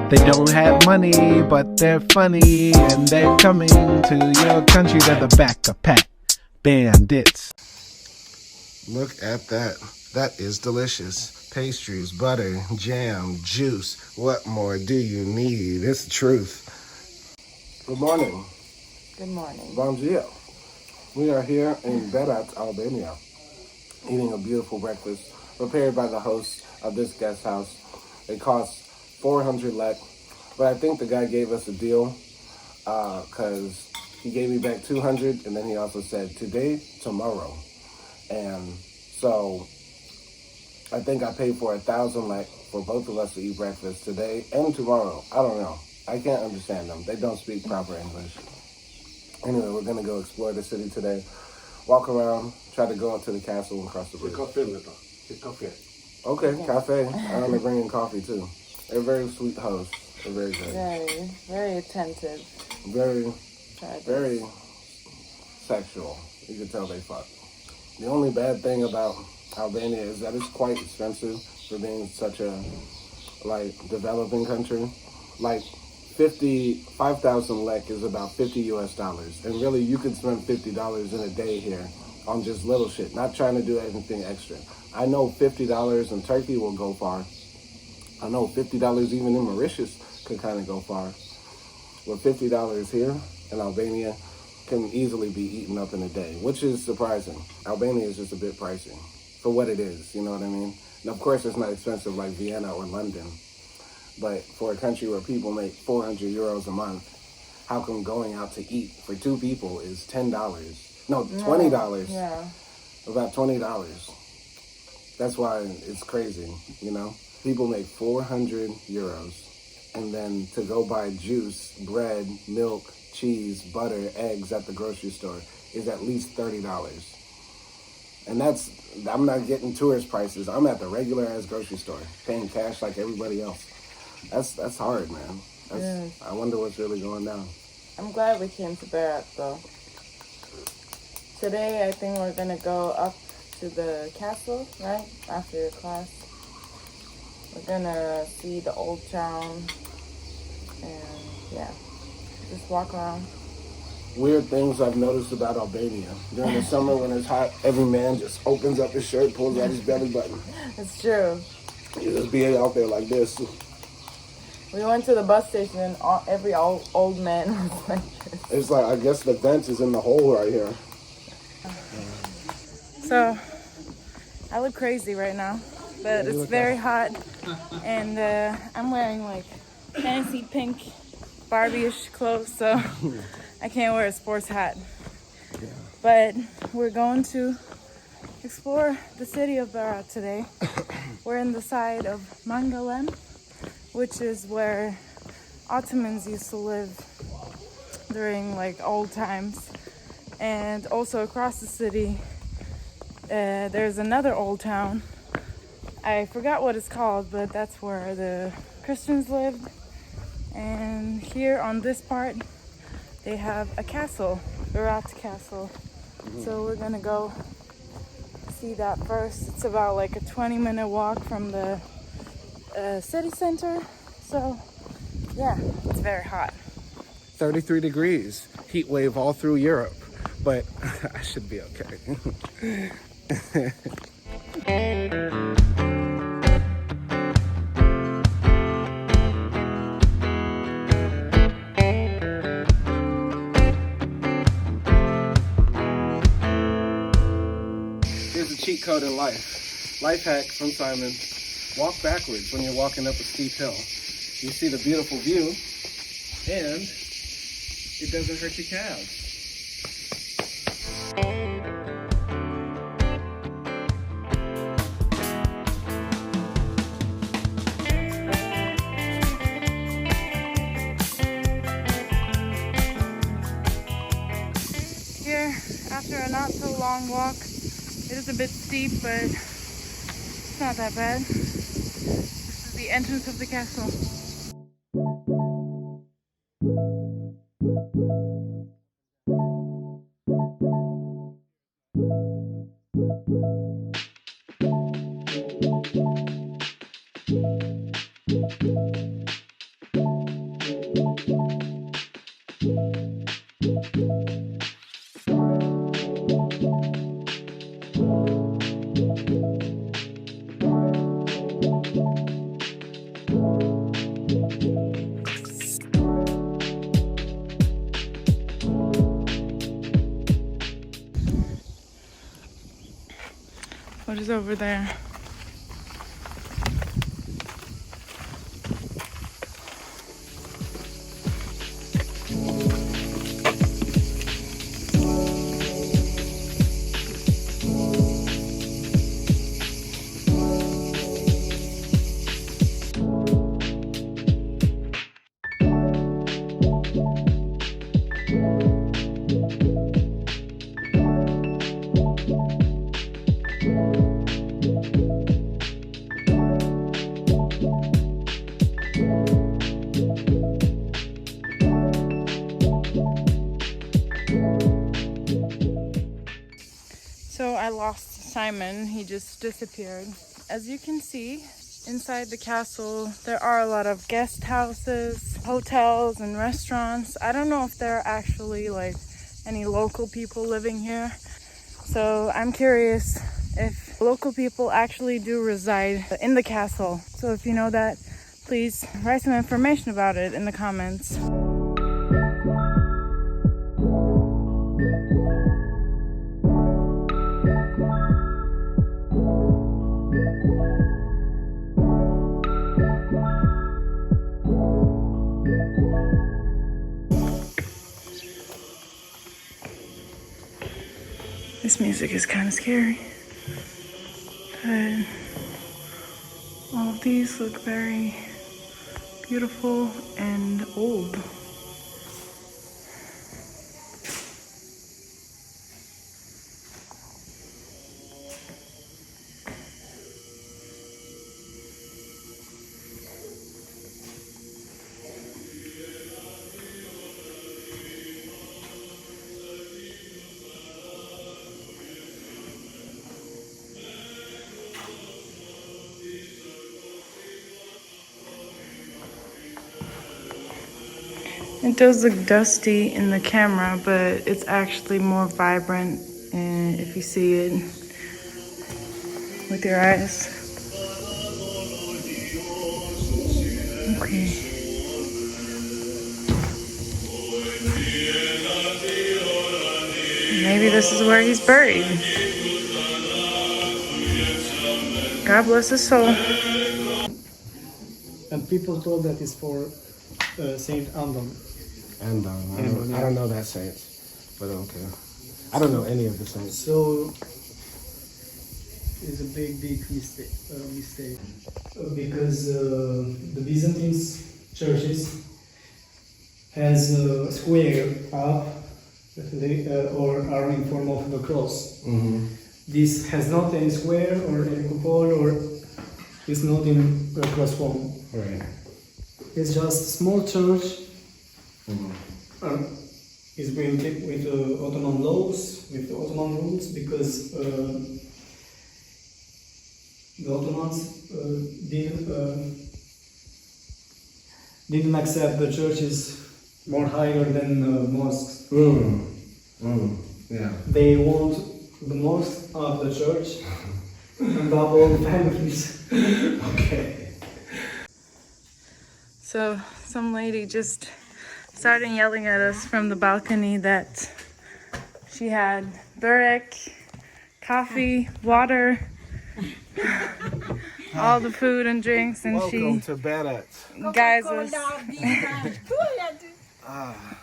They don't have money, but they're funny, and they're coming to your country. They're the back-a-pack bandits. Look at that. That is delicious. Pastries, butter, jam, juice. What more do you need? It's the truth. Good morning. Good morning. Bon dia. We are here in Berat, Albania, eating a beautiful breakfast prepared by the host of this guest house. It costs 400 lek, but I think the guy gave us a deal because he gave me back 200, and then he also said today, tomorrow. And so I think I paid for 1,000 lek for both of us to eat breakfast today and tomorrow. I don't know. I can't understand them. They don't speak proper English. Anyway, we're going to go explore the city today, walk around, try to go up to the castle and cross the bridge. Okay, cafe. I only bring in coffee too. They're very sweet hosts. They're very good. Very, very attentive. Very sexual. You can tell they fuck. The only bad thing about Albania is that it's quite expensive for being such a developing country. 5,000 lek is about $50 US, and really you can spend $50 in a day here on just little shit, not trying to do anything extra. I know $50 in Turkey will go far. I know $50 even in Mauritius could kind of go far. But $50 here in Albania can easily be eaten up in a day, which is surprising. Albania is just a bit pricey for what it is, you know what I mean? And of course it's not expensive like Vienna or London, but for a country where people make 400 euros a month, how come going out to eat for two people is $10? No, $20. Yeah. About $20. That's why it's crazy, you know? People make 400 euros, and then to go buy juice, bread, milk, cheese, butter, eggs at the grocery store is at least $30. And I'm not getting tourist prices. I'm at the regular ass grocery store, paying cash like everybody else. That's hard, man. I wonder what's really going down. I'm glad we came to Berat though. Today I think we're gonna go up to the castle, right? After your class. We're gonna see the old town and just walk around. Weird things I've noticed about Albania. During the summer when it's hot, every man just opens up his shirt, pulls out his belly button. It's true. You just be out there like this. We went to the bus station and every old man was like this. It's like, I guess the vent is in the hole right here. So, I look crazy right now, but it's very hot, and I'm wearing like fancy pink Barbie-ish clothes, so I can't wear a sports hat. Yeah. But we're going to explore the city of Berat today. We're in the side of Mangalem, which is where Ottomans used to live during old times. And also across the city, there's another old town. I forgot what it's called, but that's where the Christians lived. And here on this part, they have a castle, Berat Castle. So we're gonna go see that first. It's about a 20-minute walk from the city center. So yeah, it's very hot. 33 degrees, heat wave all through Europe, but I should be okay. Here's a cheat code in life. Life hack from Simon. Walk backwards when you're walking up a steep hill. You see the beautiful view, and it doesn't hurt your calves. Here, after a not so long walk, it is a bit steep, but it's not that bad. This is the entrance of the castle. What is over there? So I lost Simon, he just disappeared. As you can see, inside the castle, there are a lot of guest houses, hotels, and restaurants. I don't know if there are actually like any local people living here. So I'm curious if local people actually do reside in the castle. So if you know that, please write some information about it in the comments. This music is kind of scary, but all of these look very beautiful and old. It does look dusty in the camera, but it's actually more vibrant if you see it with your eyes. Okay. Maybe this is where he's buried. God bless his soul. And people told that it's for Saint Andon. Andon. I don't know that saint, but okay. I don't know any of the saints. So it's a big mistake. Because the Byzantine churches has a square up or are in form of the cross. Mm-hmm. This has not any square or any cupola or is not in a cross form. Right. It's just a small church. Mm-hmm. It's been kept with Ottoman laws, with the Ottoman rules, because the Ottomans didn't accept the churches more higher than mosques. Yeah. They want the mosque of the church and double the families. Okay. So some lady just started yelling at us from the balcony that she had Berat, coffee, water, all the food and drinks, and Welcome to Berat. guys was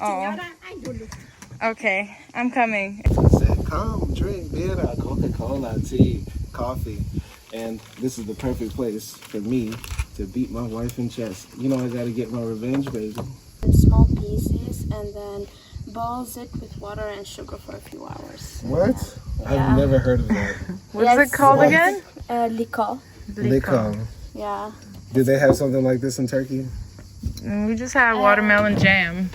oh, okay, I'm coming. Said, come drink Berat, Coca-Cola, tea, coffee, and this is the perfect place for me to beat my wife in chest. You know I gotta get my revenge, baby. In small pieces and then boils it with water and sugar for a few hours. What? Yeah. I've never heard of that. What's it called again? Lico. Lico. Yeah. Do they have something like this in Turkey? We just had watermelon jam,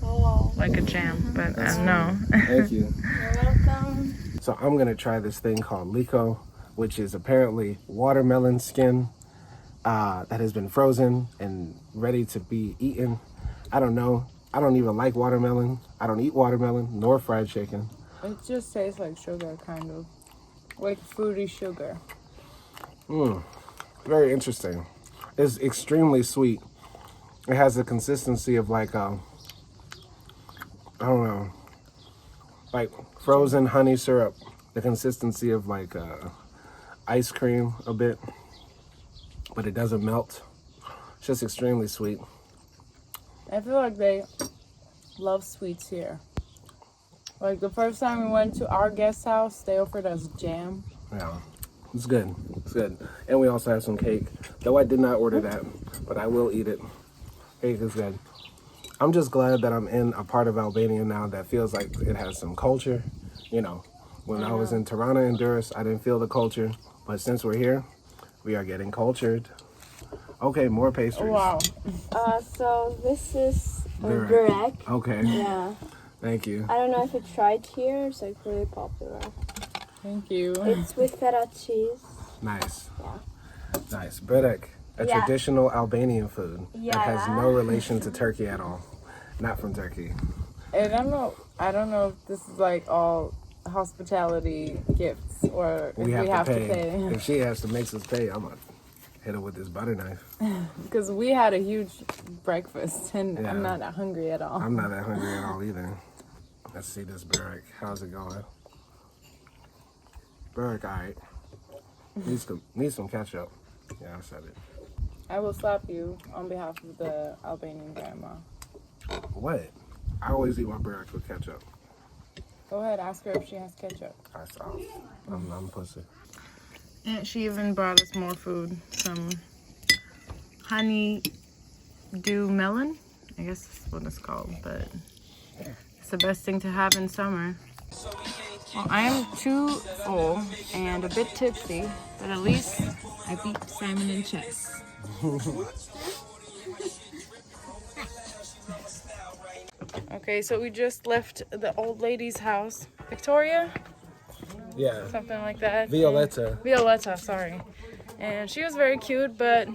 Oh, like a jam, but no. Thank you. you're welcome. So I'm gonna try this thing called Lico, which is apparently watermelon skin that has been frozen and ready to be eaten. I don't know. I don't even like watermelon. I don't eat watermelon nor fried chicken. It just tastes like sugar, kind of. Like fruity sugar. Very interesting. It's extremely sweet. It has the consistency of like I don't know, like frozen honey syrup. The consistency of like ice cream a bit, but it doesn't melt. It's just extremely sweet. I feel like they love sweets here. Like the first time we went to our guest house, they offered us jam. Yeah, it's good. It's good. And we also have some cake, though I did not order that, but I will eat it. Cake is good. I'm just glad that I'm in a part of Albania now that feels like it has some culture. You know, when I was in Tirana and Durrës, I didn't feel the culture, but since we're here, we are getting cultured. Okay, more pastries. Wow. So this is Berat. Berat. Okay, Yeah. thank you. I don't know if it's tried here. It's like really popular. Thank you. It's with feta cheese. Nice. Yeah. Nice. Berat, a Yeah. traditional Albanian food that has Yeah. no relation to Turkey at all. Not from Turkey. And I don't know if this is like all hospitality gifts or if We have to pay. pay. If she has to make us pay, I'm gonna hit her with this butter knife. Because we had a huge breakfast and Yeah. I'm not hungry at all. I'm not that hungry at all either. Let's see this Berat. How's it going? Berat, alright. Need some ketchup. Yeah, I said it. I will slap you on behalf of the Albanian grandma. What? I always eat my Berat with ketchup. Go ahead, ask her if she has ketchup. I'm pussy. And she even brought us more food. Some honey dew melon. I guess that's what it's called, but it's the best thing to have in summer. Well, I am too full and a bit tipsy, but at least I beat Simon in chess. Okay, so we just left the old lady's house. Victoria? Yeah. Something like that. Violetta. Sorry. And she was very cute, but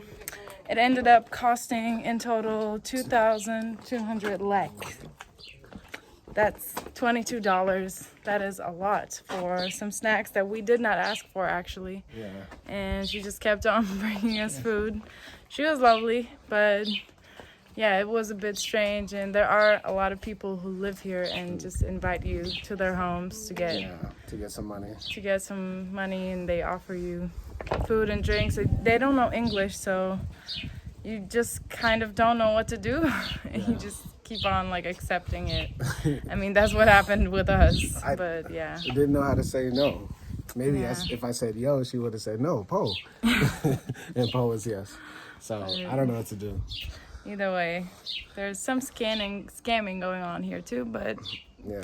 it ended up costing in total 2,200 lek. That's $22. That is a lot for some snacks that we did not ask for, actually. Yeah. And she just kept on bringing us food. She was lovely, but yeah, it was a bit strange. And there are a lot of people who live here and just invite you to their homes to get some money. And they offer you food and drinks. They don't know English, so you just kind of don't know what to do. And you just keep on like accepting it. I mean, that's what happened with us. But yeah. I didn't know how to say no. Maybe Yeah. if I said yo, she would have said no, Po. And Po was yes. So I don't know what to do. Either way, there's some scamming going on here too, but Yeah.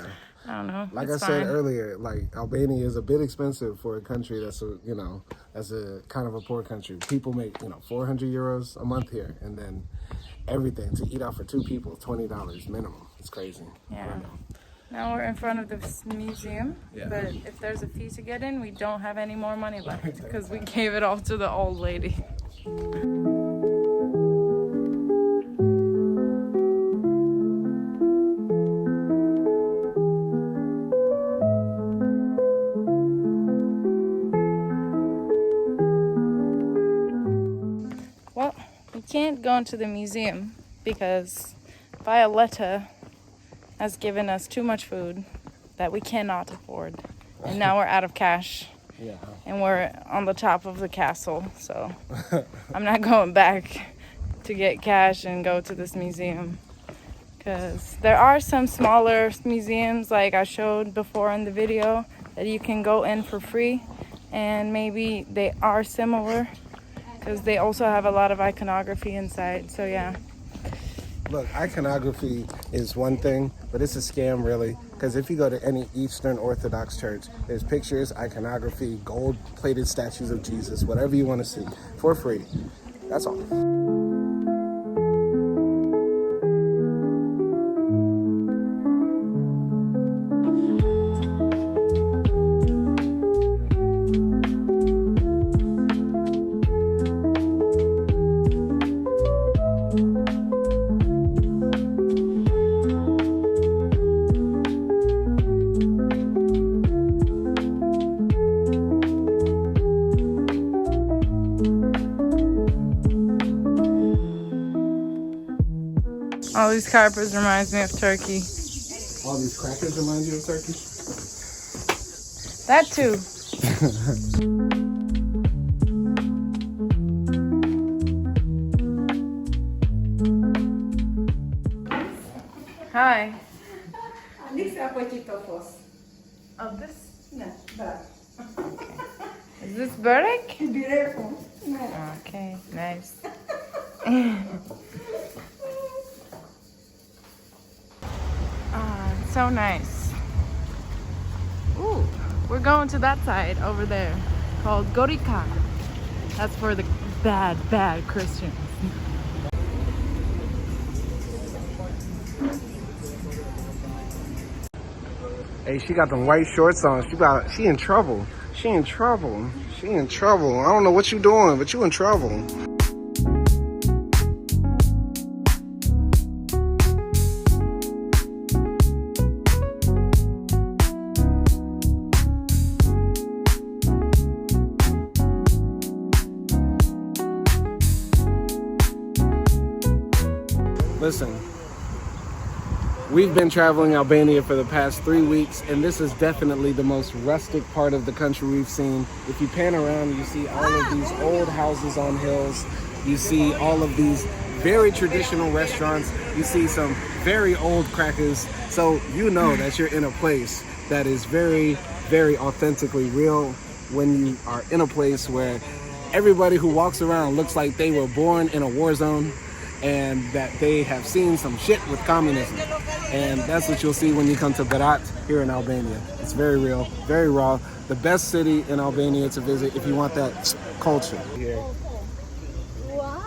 I don't know. Like it's I said fine. earlier, like Albania is a bit expensive for a country that's a kind of a poor country. People make 400 euros a month here, and then everything to eat out for two people, $20 minimum. It's crazy. Yeah. Now we're in front of this museum, Yeah. but if there's a fee to get in, we don't have any more money left because we gave it all to the old lady. Well, we can't go into the museum because Violetta has given us too much food that we cannot afford. And now we're out of cash. Yeah. And we're on the top of the castle, so I'm not going back to get cash and go to this museum. Because there are some smaller museums, like I showed before in the video, that you can go in for free. And maybe they are similar, because they also have a lot of iconography inside, so yeah. Look, iconography is one thing, but it's a scam, really. Because if you go to any Eastern Orthodox church, there's pictures, iconography, gold-plated statues of Jesus, whatever you want to see, for free. That's all. All these carpets reminds me of Turkey. All these crackers remind you of Turkey? That too. Hi. Of this? Is this Berat? Okay, nice. It's so nice. Ooh, we're going to that side over there called Gorika. That's for the bad Christians. Hey, she got them white shorts on. She in trouble. She in trouble. She in trouble. I don't know what you doing, but you in trouble. Listen. We've been traveling Albania for the past 3 weeks, and this is definitely the most rustic part of the country we've seen. If you pan around, you see all of these old houses on hills. You see all of these very traditional restaurants. You see some very old crackers. So you know that you're in a place that is very, very authentically real when you are in a place where everybody who walks around looks like they were born in a war zone, and that they have seen some shit with communism. And that's what you'll see when you come to Berat here in Albania. It's very real, very raw. The best city in Albania to visit if you want that culture here. Wow.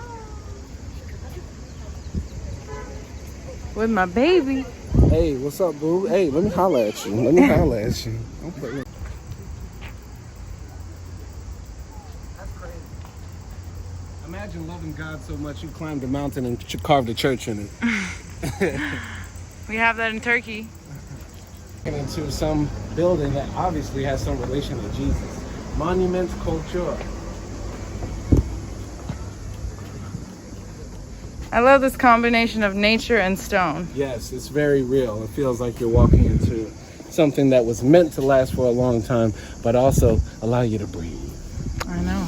With my baby. Hey, what's up, boo? Hey, let me holler at you. Let me holler at you. Don't play with me. Imagine loving God so much you climbed a mountain and carved a church in it. We have that in Turkey. Into some building that obviously has some relation to Jesus. Monument Culture. I love this combination of nature and stone. Yes, it's very real. It feels like you're walking into something that was meant to last for a long time, but also allow you to breathe. I know.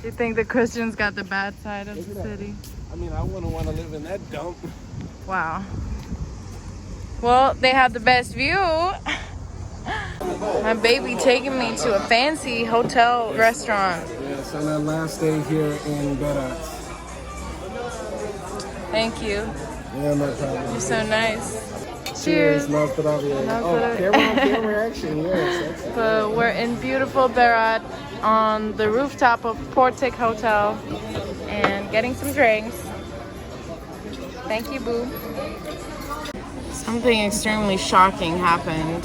You think the Christians got the bad side of the city? I mean, I wouldn't want to live in that dump. Wow. Well, they have the best view. My baby taking me to a fancy hotel restaurant. Yes, on our last day here in Berat. Thank you. Yeah, no problem. You're so nice. Cheers. Cheers. Camera action, yes. So we're in beautiful Berat on the rooftop of Portic Hotel and getting some drinks. Thank you, boo. Something extremely shocking happened.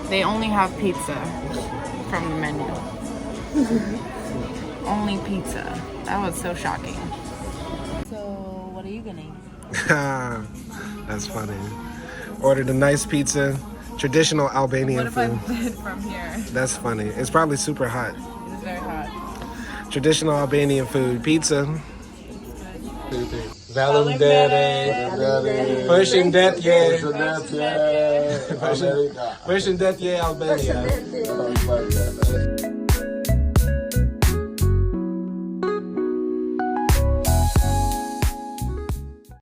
They only have pizza from the menu. Only pizza. That was so shocking. So, what are you gonna eat? That's funny. Ordered a nice pizza, traditional Albanian food. What if I bid from here? That's funny. It's probably super hot. It's very hot. Traditional Albanian food, pizza. Pushing death, yeah. Pushing death, yeah, Albania.